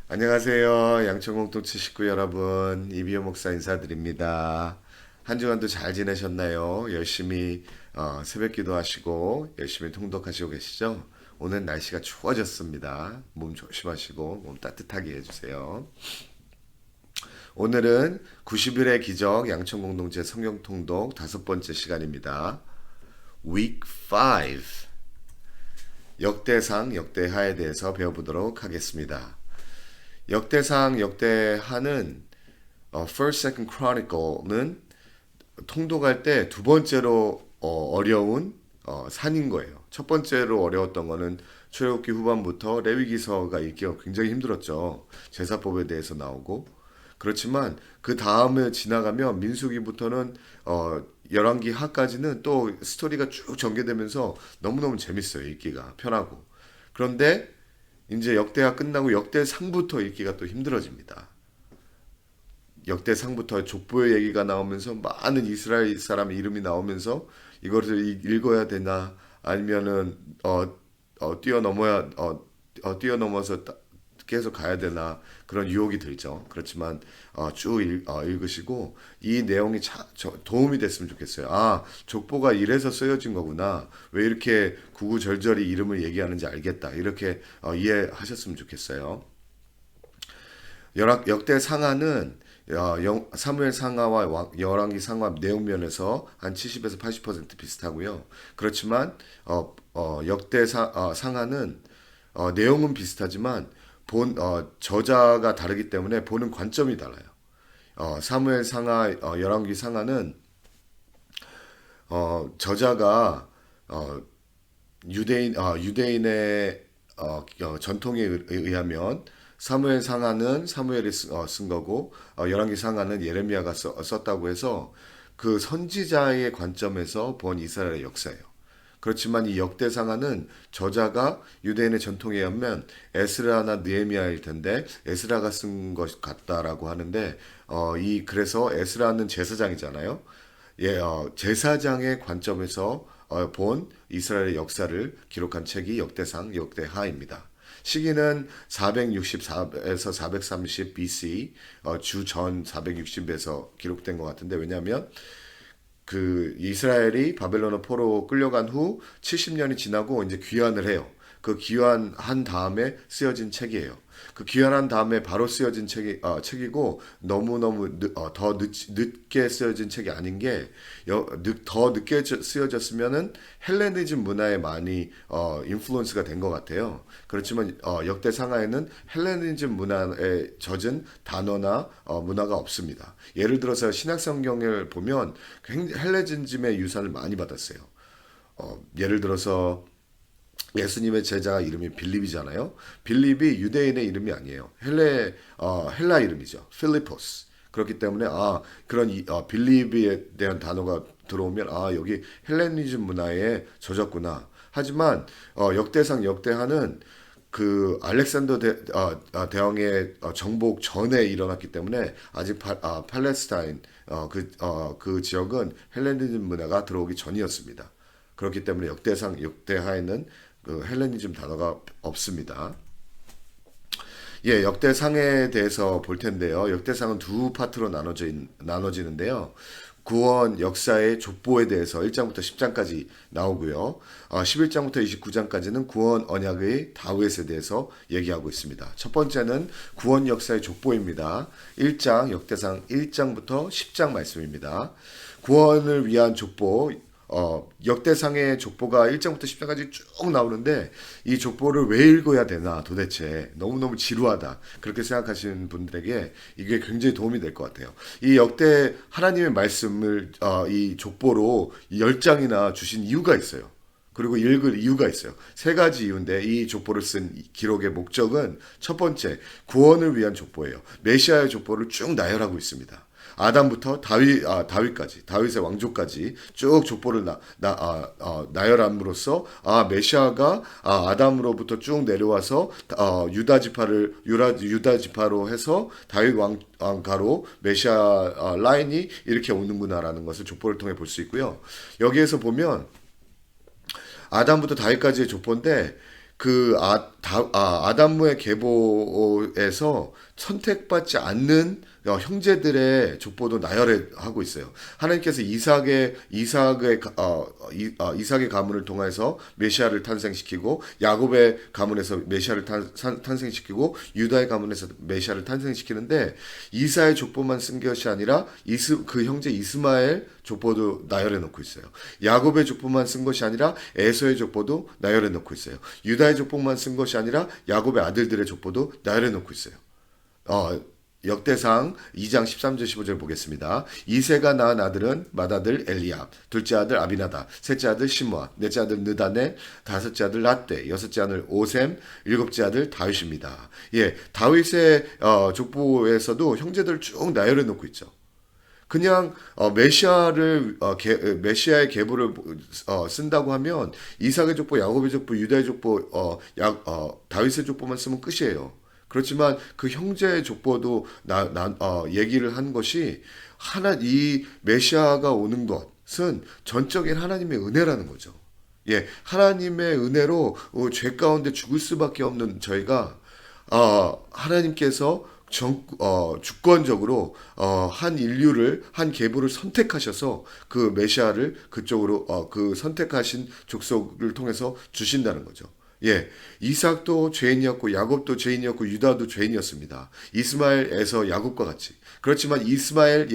안녕하세요. 양천공동체 식구 여러분, 이비호 목사 인사드립니다. 한 주간도 잘 지내셨나요? 열심히 새벽 기도하시고 열심히 통독하시고 계시죠? 오늘 날씨가 추워졌습니다. 몸 조심하시고 몸 따뜻하게 해주세요. 오늘은 90일의 기적 양천공동체 성경 통독 다섯 번째 시간입니다. Week 5 역대상, 역대하에 대해서 배워보도록 하겠습니다. 역대상, 역대하는 First, Second Chronicle는 통독할 때 두 번째로 어려운 산인 거예요. 첫 번째로 어려웠던 거는 출애굽기 후반부터 레위기서가 읽기가 굉장히 힘들었죠. 제사법에 대해서 나오고 그렇지만 그 다음에 지나가면 민수기부터는 열왕기 하까지는 또 스토리가 쭉 전개되면서 너무너무 재밌어요. 읽기가 편하고. 그런데 이제 역대가 끝나고 역대상부터 읽기가 또 힘들어집니다. 역대상부터 족보의 얘기가 나오면서 많은 이스라엘 사람 이름이 나오면서 이것을 읽어야 되나 아니면은 뛰어넘어서 계속 가야 되나 그런 유혹이 들죠. 그렇지만 쭉 읽으시고 이 내용이 도움이 됐으면 좋겠어요. 아, 족보가 이래서 쓰여진 거구나. 왜 이렇게 구구절절히 이름을 얘기하는지 알겠다. 이렇게 이해하셨으면 좋겠어요. 역대 상하는 사무엘 상하와 열왕기 상하 내용 면에서 한 70에서 80% 비슷하고요. 그렇지만 역대 상하는 내용은 비슷하지만 저자가 다르기 때문에 보는 관점이 달라요. 사무엘 상하, 열왕기 상하는 저자가 어, 유대인의 전통에 의하면 사무엘 상하는 사무엘이 쓴 거고 열왕기 상하는 예레미야가 썼다고 해서 그 선지자의 관점에서 본 이스라엘의 역사예요. 그렇지만 이 역대상하는 저자가 유대인의 전통에 의하면 에스라나 느헤미야일 텐데 에스라가 쓴 것 같다라고 하는데 그래서 에스라는 제사장이잖아요. 예, 제사장의 관점에서 본 이스라엘의 역사를 기록한 책이 역대상, 역대하입니다. 시기는 464에서 430 BC, 주전 460에서 기록된 것 같은데 왜냐하면 그 이스라엘이 바벨론의 포로 끌려간 후 70년이 지나고 이제 귀환을 해요. 그 귀환한 다음에 쓰여진 책이에요. 그 귀환한 다음에 바로 쓰여진 책이고 너무너무 더 늦게 쓰여진 책이 아닌 게 더 늦게 쓰여졌으면은 헬레니즘 문화에 많이 인플루언스가 된 것 같아요. 그렇지만 역대 상하에는 헬레니즘 문화에 젖은 단어나 문화가 없습니다. 예를 들어서 신약 성경을 보면 헬레니즘의 유산을 많이 받았어요. 예를 들어서 예수님의 제자 이름이 빌립이잖아요. 빌립이 유대인의 이름이 아니에요. 헬라 이름이죠. 필리포스. 그렇기 때문에 그런 빌립에 대한 단어가 들어오면 여기 헬레니즘 문화에 젖었구나. 하지만 역대상 역대하는 그 알렉산더 대왕의 정복 전에 일어났기 때문에 아직 팔레스타인 그 지역은 헬레니즘 문화가 들어오기 전이었습니다. 그렇기 때문에 역대상 역대하에는 그 헬레니즘 단어가 없습니다. 예, 역대상에 대해서 볼 텐데요. 역대상은 두 파트로 나눠지는데요. 구원 역사의 족보에 대해서 1장부터 10장까지 나오고요. 11장부터 29장까지는 구원 언약의 다윗에 대해서 얘기하고 있습니다. 첫 번째는 구원 역사의 족보입니다. 1장 역대상 1장부터 10장 말씀입니다. 구원을 위한 족보 역대상의 족보가 1장부터 10장까지 쭉 나오는데 이 족보를 왜 읽어야 되나 도대체 너무너무 지루하다 그렇게 생각하시는 분들에게 이게 굉장히 도움이 될 것 같아요. 이 역대 하나님의 말씀을 이 족보로 10장이나 주신 이유가 있어요. 그리고 읽을 이유가 있어요. 세 가지 이유인데 이 족보를 쓴 기록의 목적은 첫 번째 구원을 위한 족보예요. 메시아의 족보를 쭉 나열하고 있습니다. 아담부터 다윗까지, 다윗의 왕조까지 쭉 족보를 나열함으로써 메시아가 아담으로부터 쭉 내려와서 유다 지파로 해서 다윗 왕가로 메시아 라인이 이렇게 오는구나라는 것을 족보를 통해 볼 수 있고요. 여기에서 보면 아담부터 다윗까지의 족보인데 아담무의 계보에서 선택받지 않는 형제들의 족보도 나열하고 있어요. 하나님께서 이삭의 가문을 통해서 메시아를 탄생시키고, 야곱의 가문에서 메시아를 탄생시키고, 유다의 가문에서 메시아를 탄생시키는데, 이사의 족보만 쓴 것이 아니라 그 형제 이스마엘 족보도 나열해 놓고 있어요. 야곱의 족보만 쓴 것이 아니라 에서의 족보도 나열해 놓고 있어요. 유다의 족보만 쓴 것이 아니라 야곱의 아들들의 족보도 나열해 놓고 있어요. 역대상 2장 13절 15절 보겠습니다. 이세가 낳은 아들은 맏아들 엘리압, 둘째 아들 아비나다, 셋째 아들 시므아, 넷째 아들 느다넬, 다섯째 아들 라떼, 여섯째 아들 오셈, 일곱째 아들 다윗입니다. 예, 다윗의 족보에서도 형제들 쭉 나열해 놓고 있죠. 그냥 메시아의 계보를 쓴다고 하면 이삭의 족보, 야곱의 족보, 유다의 족보, 다윗의 족보만 쓰면 끝이에요. 그렇지만 그 형제의 족보도 얘기를 한 것이 이 메시아가 오는 것은 전적인 하나님의 은혜라는 거죠. 예, 하나님의 은혜로 죄 가운데 죽을 수밖에 없는 저희가 하나님께서 주권적으로 한 인류를, 한 계보를 선택하셔서 그 메시아를 그쪽으로 그 선택하신 족속을 통해서 주신다는 거죠. 예, 이삭도 죄인이었고 야곱도 죄인이었고 유다도 죄인이었습니다. 이스마엘, 에서, 야곱과 같이. 그렇지만 이스마엘,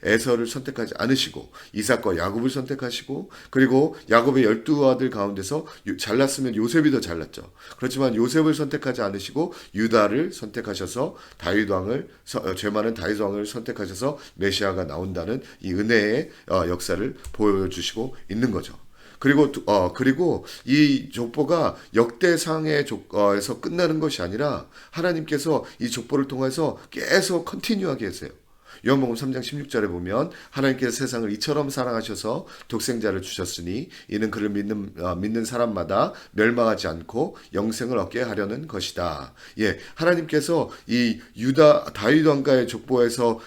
에서를 선택하지 않으시고 이삭과 야곱을 선택하시고, 그리고 야곱의 12아들 가운데서 잘났으면 요셉이 더 잘났죠. 그렇지만 요셉을 선택하지 않으시고 유다를 선택하셔서 죄 많은 다윗 왕을 선택하셔서 메시아가 나온다는 이 은혜의 역사를 보여주시고 있는 거죠. 그리고 이 족보가 역대상에서 끝나는 것이 아니라 하나님께서 이 족보를 통해서 계속 컨티뉴하게 하세요. 요한복음 3장 16절에 보면 하나님께서 세상을 이처럼 사랑하셔서 독생자를 주셨으니 이는 그를 믿는 사람마다 멸망하지 않고 영생을 얻게 하려는 것이다. 예, 하나님께서 이 다윗 왕가의 족보에서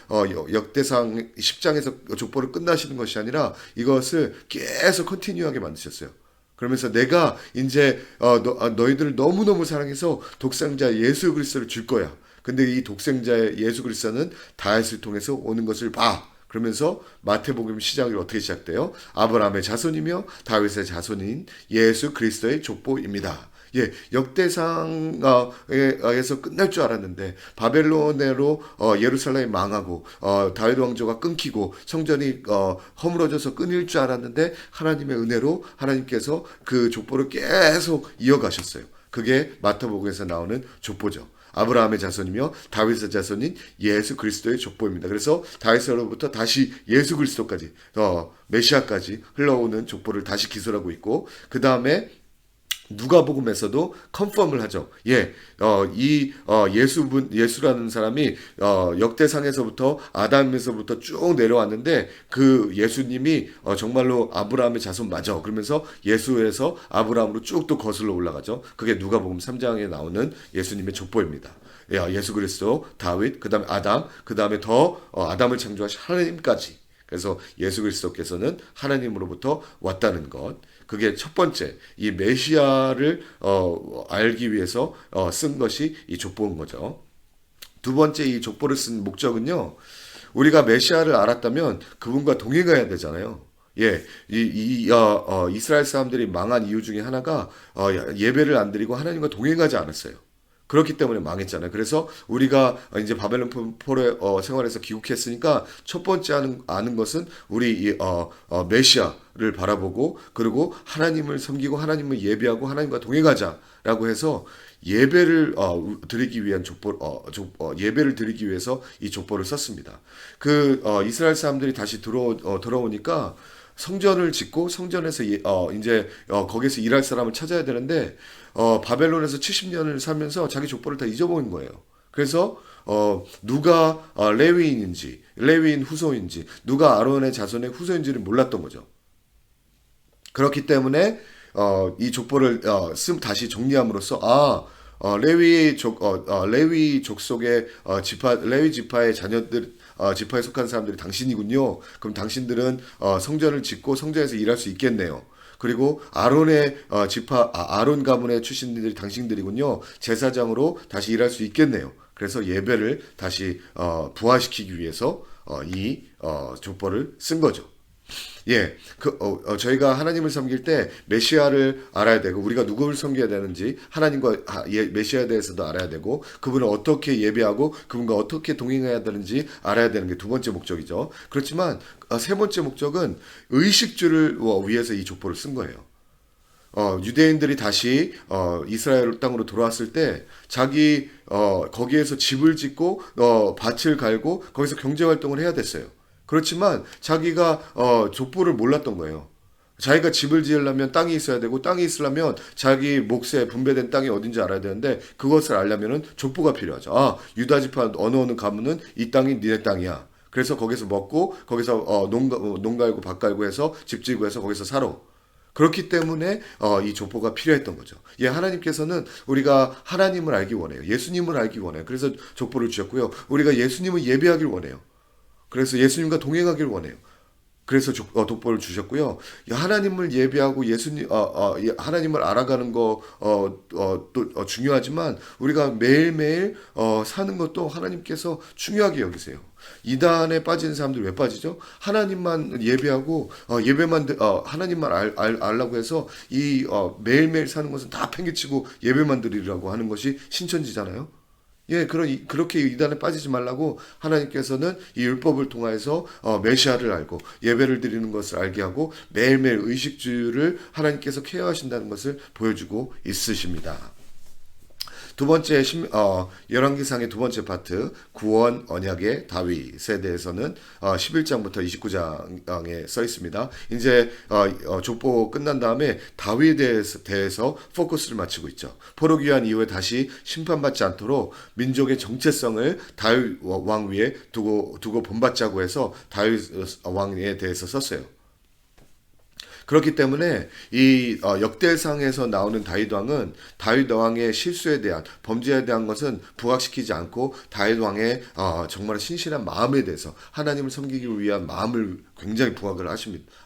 역대상 10장에서 족보를 끝나시는 것이 아니라 이것을 계속 컨티뉴하게 만드셨어요. 그러면서 내가 이제 너희들을 너무너무 사랑해서 독생자 예수 그리스도를 줄 거야. 근데 이 독생자의 예수 그리스도는 다윗을 통해서 오는 것을 봐. 그러면서 마태복음 시작이 어떻게 시작돼요? 아브라함의 자손이며 다윗의 자손인 예수 그리스도의 족보입니다. 예, 역대상에서 끝날 줄 알았는데 바벨론으로 예루살렘이 망하고 다윗 왕조가 끊기고 성전이 허물어져서 끊일 줄 알았는데 하나님의 은혜로 하나님께서 그 족보를 계속 이어가셨어요. 그게 마태복음에서 나오는 족보죠. 아브라함의 자손이며 다윗의 자손인 예수 그리스도의 족보입니다. 그래서 다윗으로부터 다시 예수 그리스도까지 메시아까지 흘러오는 족보를 다시 기술하고 있고, 그 다음에 누가복음에서도 컨펌을 하죠. 예, 예수라는 사람이 역대상에서부터 아담에서부터 쭉 내려왔는데 그 예수님이 정말로 아브라함의 자손 맞아. 그러면서 예수에서 아브라함으로 쭉 또 거슬러 올라가죠. 그게 누가복음 3장에 나오는 예수님의 족보입니다. 예수 그리스도, 다윗, 그다음에 아담, 그다음에 아담을 창조하신 하나님까지. 그래서 예수 그리스도께서는 하나님으로부터 왔다는 것. 그게 첫 번째, 이 메시아를 알기 위해서 쓴 것이 이 족보인 거죠. 두 번째, 이 족보를 쓴 목적은요, 우리가 메시아를 알았다면 그분과 동행해야 되잖아요. 예, 이스라엘 사람들이 망한 이유 중에 하나가 예배를 안 드리고 하나님과 동행하지 않았어요. 그렇기 때문에 망했잖아요. 그래서 우리가 이제 바벨론 포로의 생활에서 귀국했으니까 첫 번째 아는 것은 우리 메시아를 바라보고, 그리고 하나님을 섬기고 하나님을 예배하고 하나님과 동행하자라고 해서 예배를 드리기 위한 예배를 드리기 위해서 이 족보를 썼습니다. 이스라엘 사람들이 다시 들어오니까 성전을 짓고 성전에서 이제 거기서 일할 사람을 찾아야 되는데 바벨론에서 70년을 살면서 자기 족보를 다 잊어버린 거예요. 그래서 누가 레위인 후손인지, 누가 아론의 자손의 후손인지를 몰랐던 거죠. 그렇기 때문에 이 족보를 다시 정리함으로써 레위 족속의 레위 지파의 자녀들 지파에 속한 사람들이 당신이군요. 그럼 당신들은 성전을 짓고 성전에서 일할 수 있겠네요. 그리고 아론의 아론 가문의 출신들이 당신들이군요. 제사장으로 다시 일할 수 있겠네요. 그래서 예배를 다시 부활시키기 위해서 이 족보를 쓴 거죠. 예, 저희가 하나님을 섬길 때 메시아를 알아야 되고 우리가 누구를 섬겨야 되는지 하나님과 메시아에 대해서도 알아야 되고 그분을 어떻게 예배하고 그분과 어떻게 동행해야 되는지 알아야 되는 게 두 번째 목적이죠. 그렇지만 세 번째 목적은 의식주를 위해서 이 족보를 쓴 거예요. 유대인들이 다시 이스라엘 땅으로 돌아왔을 때 자기 거기에서 집을 짓고 밭을 갈고 거기서 경제 활동을 해야 됐어요. 그렇지만 자기가 족보를 몰랐던 거예요. 자기가 집을 지으려면 땅이 있어야 되고 땅이 있으려면 자기 몫에 분배된 땅이 어딘지 알아야 되는데 그것을 알려면은 족보가 필요하죠. 유다 지파 어느 가문은 이 땅이 니네 땅이야. 그래서 거기서 먹고 거기서 농 갈고 밭 갈고 해서 집 지고 해서 거기서 살아. 그렇기 때문에 이 족보가 필요했던 거죠. 예, 하나님께서는 우리가 하나님을 알기 원해요. 예수님을 알기 원해요. 그래서 족보를 주셨고요. 우리가 예수님을 예배하길 원해요. 그래서 예수님과 동행하길 원해요. 그래서 족보를 주셨고요. 하나님을 예배하고 하나님을 알아가는 거 또 중요하지만 우리가 매일매일 사는 것도 하나님께서 중요하게 여기세요. 이단에 빠지는 사람들 왜 빠지죠? 하나님만 예배하고 하나님만 알라고 해서 이 매일매일 사는 것은 다 팽개치고 예배만 드리라고 하는 것이 신천지잖아요. 예, 그렇게 이단에 빠지지 말라고 하나님께서는 이 율법을 통해서 메시아를 알고 예배를 드리는 것을 알게 하고 매일매일 의식주를 하나님께서 케어하신다는 것을 보여주고 있으십니다. 두 번째 열왕기상의 두 번째 파트 구원 언약의 다윗에 대해서는 11장부터 29장에 써 있습니다. 이제 족보 끝난 다음에 다윗에 대해서 포커스를 맞추고 있죠. 포로귀환 이후에 다시 심판받지 않도록 민족의 정체성을 다윗 왕 위에 두고 본받자고 해서 다윗 왕에 대해서 썼어요. 그렇기 때문에 이 역대상에서 나오는 다윗 왕은 다윗 왕의 실수에 대한 범죄에 대한 것은 부각시키지 않고 다윗 왕의 정말 신실한 마음에 대해서 하나님을 섬기기 위한 마음을 굉장히 부각을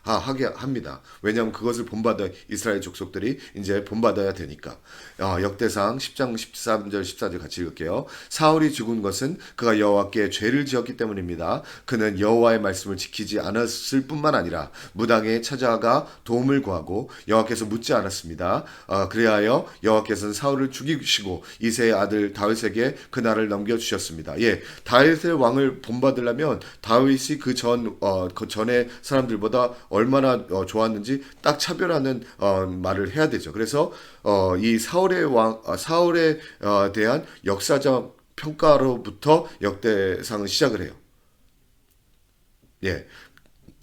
하게 합니다. 왜냐하면 그것을 본받아 이스라엘 족속들이 이제 본받아야 되니까. 역대상 10장 13절 14절 같이 읽을게요. 사울이 죽은 것은 그가 여호와께 죄를 지었기 때문입니다. 그는 여호와의 말씀을 지키지 않았을 뿐만 아니라 무당에 찾아가 도움을 구하고 여호와께서 묻지 않았습니다. 그리하여 여호와께서는 사울을 죽이시고 이새의 아들 다윗에게 그 날을 넘겨주셨습니다. 예, 다윗의 왕을 본받으려면 다윗이 그 전에 사람들보다 얼마나 좋았는지 딱 차별하는 말을 해야 되죠. 그래서 이 사울에 대한 역사적 평가로부터 역대상은 시작을 해요. 예,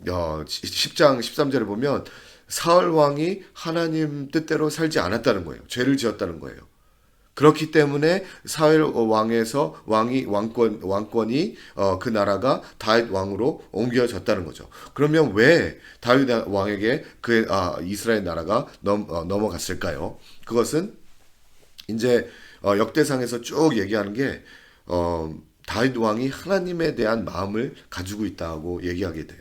10장 13절에 보면 사울 왕이 하나님 뜻대로 살지 않았다는 거예요. 죄를 지었다는 거예요. 그렇기 때문에 사울 왕에서 왕권이 그 나라가 다윗 왕으로 옮겨졌다는 거죠. 그러면 왜 다윗 왕에게 이스라엘 나라가 넘어갔을까요? 그것은 이제 역대상에서 쭉 얘기하는 게 다윗 왕이 하나님에 대한 마음을 가지고 있다고 얘기하게 돼요.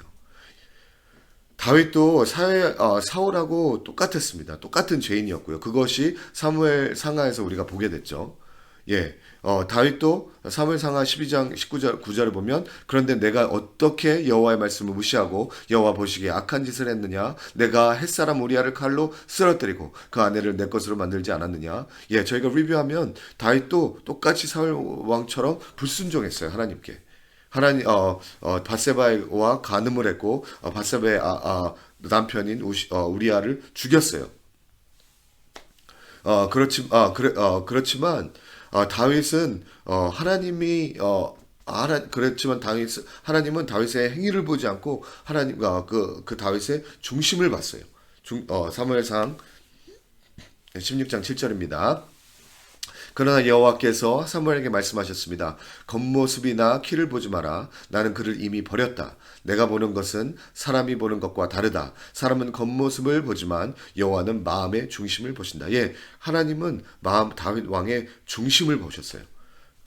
다윗도 사울하고 똑같았습니다. 똑같은 죄인이었고요. 그것이 사무엘 상하에서 우리가 보게 됐죠. 예, 다윗도 사무엘 상하 12장 9절을 보면 그런데 내가 어떻게 여호와의 말씀을 무시하고 여호와 보시기에 악한 짓을 했느냐? 내가 햇사람 우리아를 칼로 쓰러뜨리고 그 아내를 내 것으로 만들지 않았느냐? 예, 저희가 리뷰하면 다윗도 똑같이 사울 왕처럼 불순종했어요. 하나님께. 하나님 밧세바와 간음을 했고 밧세바의 남편인 우리아를 죽였어요. 그렇지만 다윗은 하나님은 다윗의 행위를 보지 않고 그 다윗의 중심을 봤어요. 사무엘상 16장 7절입니다. 그러나 여호와께서 사무엘에게 말씀하셨습니다. 겉모습이나 키를 보지 마라. 나는 그를 이미 버렸다. 내가 보는 것은 사람이 보는 것과 다르다. 사람은 겉모습을 보지만 여호와는 마음의 중심을 보신다. 예, 하나님은 다윗 왕의 중심을 보셨어요.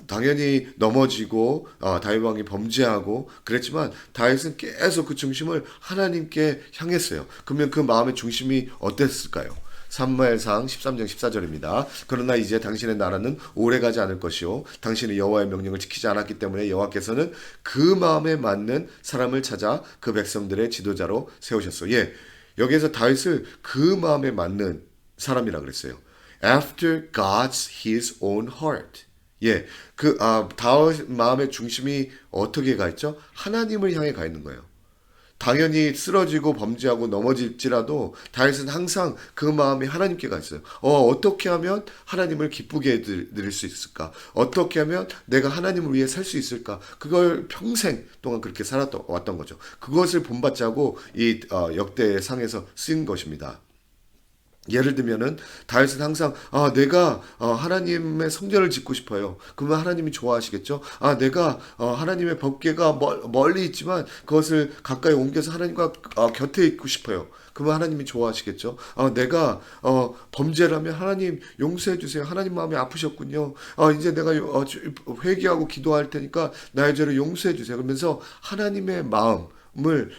당연히 넘어지고 다윗 왕이 범죄하고 그랬지만 다윗은 계속 그 중심을 하나님께 향했어요. 그러면 그 마음의 중심이 어땠을까요? 사무엘상 13장 14절입니다. 그러나 이제 당신의 나라는 오래가지 않을 것이요 당신이 여호와의 명령을 지키지 않았기 때문에 여호와께서는 그 마음에 맞는 사람을 찾아 그 백성들의 지도자로 세우셨어. 예, 여기에서 다윗을 그 마음에 맞는 사람이라 그랬어요. After God's his own heart. 예, 다윗 마음의 중심이 어떻게 가 있죠? 하나님을 향해 가 있는 거예요. 당연히 쓰러지고 범죄하고 넘어질지라도 다윗은 항상 그 마음이 하나님께 가 있어요. 어떻게 하면 하나님을 기쁘게 해드릴 수 있을까? 어떻게 하면 내가 하나님을 위해 살 수 있을까? 그걸 평생 동안 그렇게 살아왔던 거죠. 그것을 본받자고 이 역대의 상에서 쓰인 것입니다. 예를 들면은 다윗은 항상 내가 하나님의 성전을 짓고 싶어요. 그러면 하나님이 좋아하시겠죠. 내가 하나님의 법궤가 멀리 있지만 그것을 가까이 옮겨서 하나님과 곁에 있고 싶어요. 그러면 하나님이 좋아하시겠죠. 내가 범죄를 하면 하나님 용서해 주세요. 하나님 마음이 아프셨군요. 이제 내가 회개하고 기도할 테니까 나의 죄를 용서해 주세요. 그러면서 하나님의 마음 을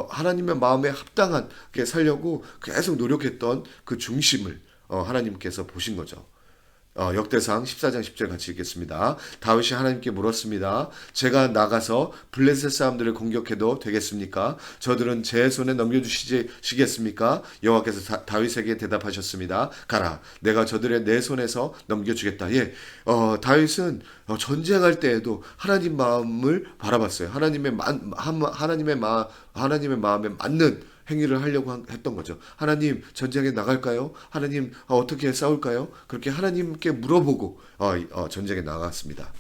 하나님의 마음에 합당하게 살려고 계속 노력했던 그 중심을 하나님께서 보신 거죠. 역대상 14장 10절 같이 읽겠습니다. 다윗이 하나님께 물었습니다. 제가 나가서 블레셋 사람들을 공격해도 되겠습니까? 저들은 제 손에 넘겨주시겠습니까? 여호와께서 다윗에게 대답하셨습니다. 가라, 내가 저들의 내 손에서 넘겨주겠다. 예, 다윗은 전쟁할 때에도 하나님 마음을 바라봤어요. 하나님의 마음에 맞는 행위를 하려고 했던 거죠. 하나님 전쟁에 나갈까요? 하나님 어떻게 싸울까요? 그렇게 하나님께 물어보고 전쟁에 나갔습니다.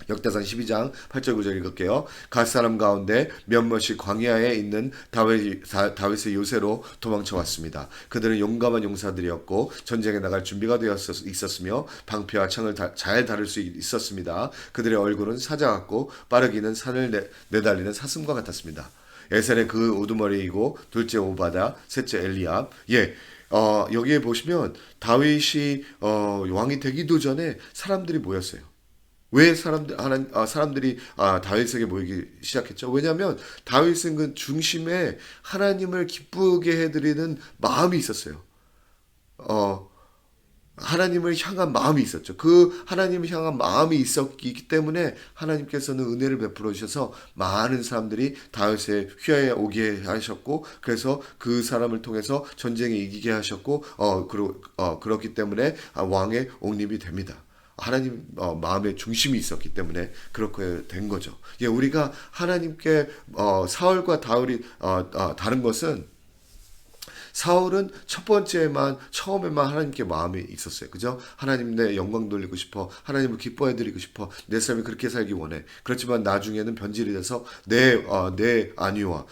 역대상 12장 8절 9절 읽을게요. 갓 사람 가운데 몇몇이 광야에 있는 다윗의 요새로 도망쳐 왔습니다. 그들은 용감한 용사들이었고 전쟁에 나갈 준비가 되어 있었으며 방패와 창을 잘 다룰 수 있었습니다. 그들의 얼굴은 사자 같고 빠르기는 산을 내달리는 사슴과 같았습니다. 에셀의 그 우두머리이고 둘째 오바다, 셋째 엘리압. 예, 여기에 보시면 다윗이 왕이 되기도 전에 사람들이 모였어요. 왜 사람들이 다윗에게 모이기 시작했죠? 왜냐하면 다윗은 그 중심에 하나님을 기쁘게 해드리는 마음이 있었어요. 어, 하나님을 향한 마음이 있었죠. 그 하나님을 향한 마음이 있었기 때문에 하나님께서는 은혜를 베풀어 주셔서 많은 사람들이 다윗의 휘하에 오게 하셨고, 그래서 그 사람을 통해서 전쟁에 이기게 하셨고, 그렇기 때문에 왕의 옹립이 됩니다. 하나님 마음의 중심이 있었기 때문에 그렇게 된 거죠. 예, 우리가 하나님께 사울과 다윗이 다른 것은 사울은 첫 번째만 처음에만 하나님께 마음이 있었어요. 그죠? 하나님 내 영광 돌리고 싶어. 하나님을 기뻐해 드리고 싶어. 내 삶이 그렇게 살기 원해. 그렇지만 나중에는 변질이 돼서 내 안위와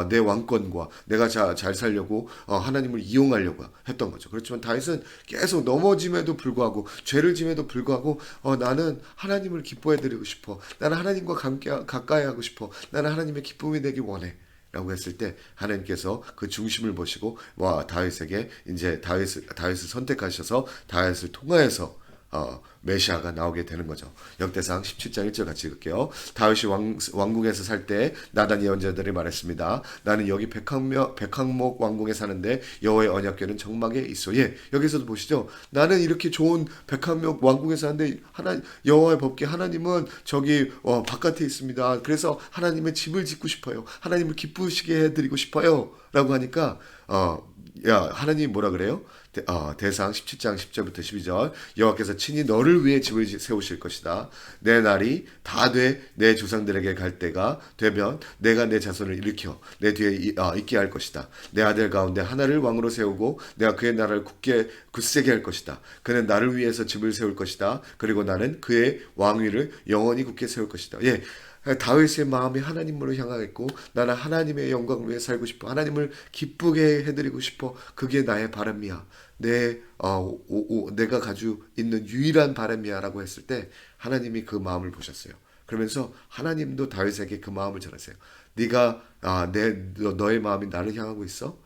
내 왕권과 내가 잘 살려고 하나님을 이용하려고 했던 거죠. 그렇지만 다윗은 계속 넘어짐에도 불구하고 죄를 짐에도 불구하고 나는 하나님을 기뻐해 드리고 싶어. 나는 하나님과 가까이 하고 싶어. 나는 하나님의 기쁨이 되기 원해. 라고 했을 때 하나님께서 그 중심을 보시고 다윗에게 이제 다윗을 선택하셔서 다윗을 통하여서 메시아가 나오게 되는 거죠. 역대상 17장 1절 같이 읽을게요. 다윗이 왕궁에서 살 때 나단 예언자들이 말했습니다. 나는 여기 백항목 왕궁에 사는데 여호와의 언약궤는 정막에 있어. 예, 여기서도 보시죠. 나는 이렇게 좋은 백항목 왕궁에 사는데 여호와의 법궤 하나님은 저기 바깥에 있습니다. 그래서 하나님의 집을 짓고 싶어요. 하나님을 기쁘시게 해드리고 싶어요. 라고 하니까 하나님이 뭐라 그래요? 대상 17장 10절부터 12절. 여호와께서 친히 너를 위해 집을 세우실 것이다. 내 날이 다 돼 내 조상들에게 갈 때가 되면 내가 내 자손을 일으켜 내 뒤에 있게 할 것이다. 내 아들 가운데 하나를 왕으로 세우고 내가 그의 나라를 굳세게 할 것이다. 그는 나를 위해서 집을 세울 것이다. 그리고 나는 그의 왕위를 영원히 굳게 세울 것이다. 예. 다윗의 마음이 하나님으로 향하겠고 나는 하나님의 영광을 위해 살고 싶어. 하나님을 기쁘게 해드리고 싶어. 그게 나의 바람이야. 내가 가지고 있는 유일한 바람이야 라고 했을 때 하나님이 그 마음을 보셨어요. 그러면서 하나님도 다윗에게 그 마음을 전하세요. 네가 너의 마음이 나를 향하고 있어?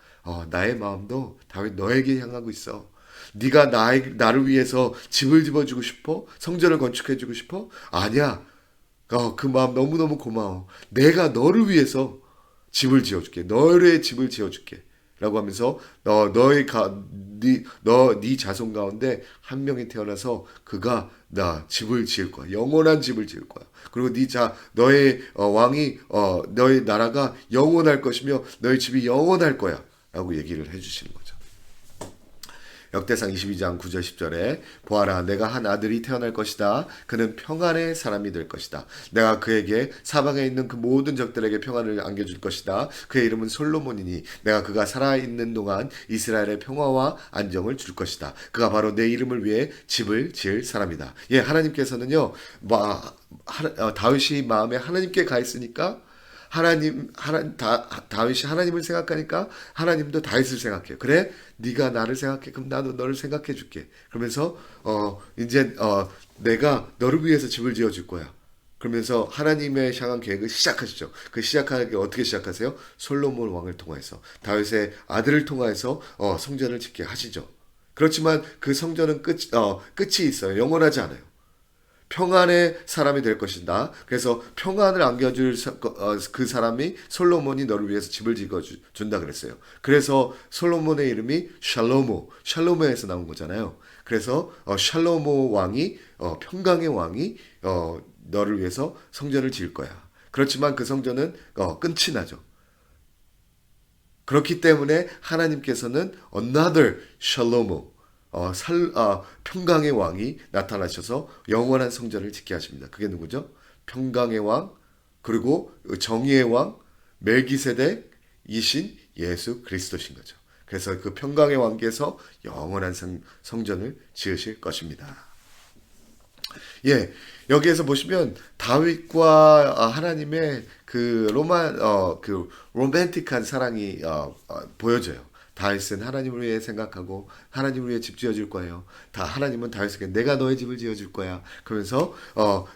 나의 마음도 다윗 너에게 향하고 있어. 네가 나를 위해서 집을 지어주고 싶어? 성전을 건축해주고 싶어? 아니야. 그 마음 너무너무 고마워. 내가 너를 위해서 집을 지어줄게. 너의 집을 지어줄게. 라고 하면서 네 자손 가운데 한 명이 태어나서 그가 나 집을 지을 거야. 영원한 집을 지을 거야. 그리고 너의 왕이 너의 나라가 영원할 것이며 너의 집이 영원할 거야. 라고 얘기를 해주시는 거죠. 역대상 22장 9절 10절에 보아라 내가 한 아들이 태어날 것이다. 그는 평안의 사람이 될 것이다. 내가 그에게 사방에 있는 그 모든 적들에게 평안을 안겨줄 것이다. 그의 이름은 솔로몬이니 내가 그가 살아있는 동안 이스라엘의 평화와 안정을 줄 것이다. 그가 바로 내 이름을 위해 집을 지을 사람이다. 예, 하나님께서는요 다윗이 마음에 하나님께 가 있으니까 다윗이 하나님을 생각하니까 하나님도 다윗을 생각해요. 그래, 네가 나를 생각해. 그럼 나도 너를 생각해 줄게. 그러면서 이제 내가 너를 위해서 집을 지어 줄 거야. 그러면서 하나님의 향한 계획을 시작하시죠. 그 시작하는 게 어떻게 시작하세요? 솔로몬 왕을 통해서 다윗의 아들을 통해서 성전을 짓게 하시죠. 그렇지만 그 성전은 끝이 있어요. 영원하지 않아요. 평안의 사람이 될 것이다. 그래서 평안을 안겨줄 그 사람이 솔로몬이 너를 위해서 집을 지어준다 그랬어요. 그래서 솔로몬의 이름이 샬로모에서 나온 거잖아요. 그래서 샬로모 왕이 평강의 왕이 너를 위해서 성전을 지을 거야. 그렇지만 그 성전은 끝이 나죠. 그렇기 때문에 하나님께서는 another 샬로모 평강의 왕이 나타나셔서 영원한 성전을 짓게 하십니다. 그게 누구죠? 평강의 왕, 그리고 정의의 왕, 멜기세덱이신 예수 그리스도신 거죠. 그래서 그 평강의 왕께서 영원한 성전을 지으실 것입니다. 예, 여기에서 보시면 다윗과 하나님의 그 로맨틱한 사랑이 보여져요. 다윗은 하나님을 위해 생각하고 하나님을 위해 집 지어줄 거예요. 하나님은 다윗에게 내가 너의 집을 지어줄 거야. 그러면서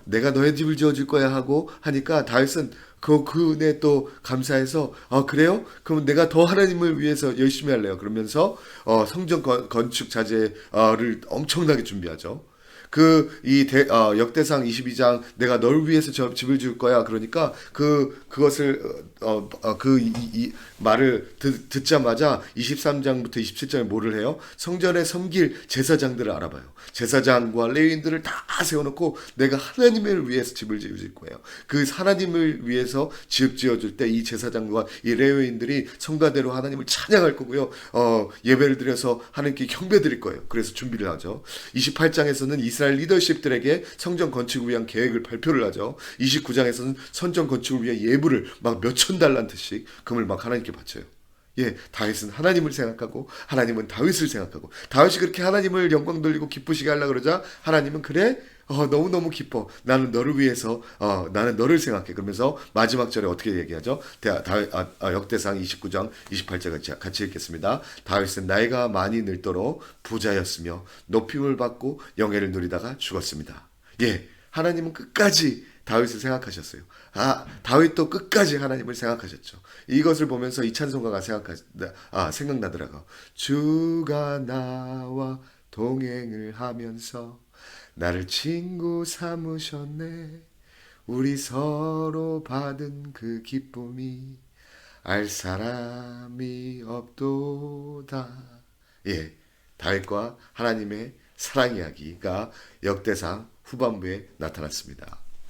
내가 너의 집을 지어줄 거야 하고 하니까 다윗은 그 은혜 또 감사해서 그래요? 그럼 내가 더 하나님을 위해서 열심히 할래요. 그러면서 성전 건축 자재를 엄청나게 준비하죠. 역대상 22장 내가 널 위해서 집을 지을 거야. 그러니까 그것을 이 말을 듣자마자 23장부터 27장에 뭐를 해요? 성전에 섬길 제사장들을 알아봐요. 제사장과 레위인들을 다 세워놓고 내가 하나님을 위해서 집을 지을 거예요. 그 하나님을 위해서 집 지어줄 때 이 제사장과 이 레위인들이 성가대로 하나님을 찬양할 거고요. 예배를 드려서 하나님께 경배 드릴 거예요. 그래서 준비를 하죠. 28장에서는 이스라엘 리더십들에게 성전 건축을 위한 계획을 발표를 하죠. 29장에서는 성전 건축을 위한 예물을 막 몇천 달란트씩 금을 막 하나님께 바쳐요. 예, 다윗은 하나님을 생각하고 하나님은 다윗을 생각하고 다윗이 그렇게 하나님을 영광 돌리고 기쁘시게 하려고 그러자 하나님은 그래? 너무너무 기뻐. 나는 너를 위해서 나는 너를 생각해. 그러면서 마지막 절에 어떻게 얘기하죠? 역대상 29장 28절 같이 읽겠습니다. 다윗은 나이가 많이 늙도록 부자였으며 높임을 받고 영예를 누리다가 죽었습니다. 예, 하나님은 끝까지 다윗을 생각하셨어요. 다윗도 끝까지 하나님을 생각하셨죠. 이것을 보면서 이 찬송가가 생각나더라고요. 주가 나와 동행을 하면서 나를 친구 삼으셨네. 우리 서로 받은 그 기쁨이 알 사람이 없도다. 예, 다윗과 하나님의 사랑 이야기가 역대상 후반부에 나타났습니다.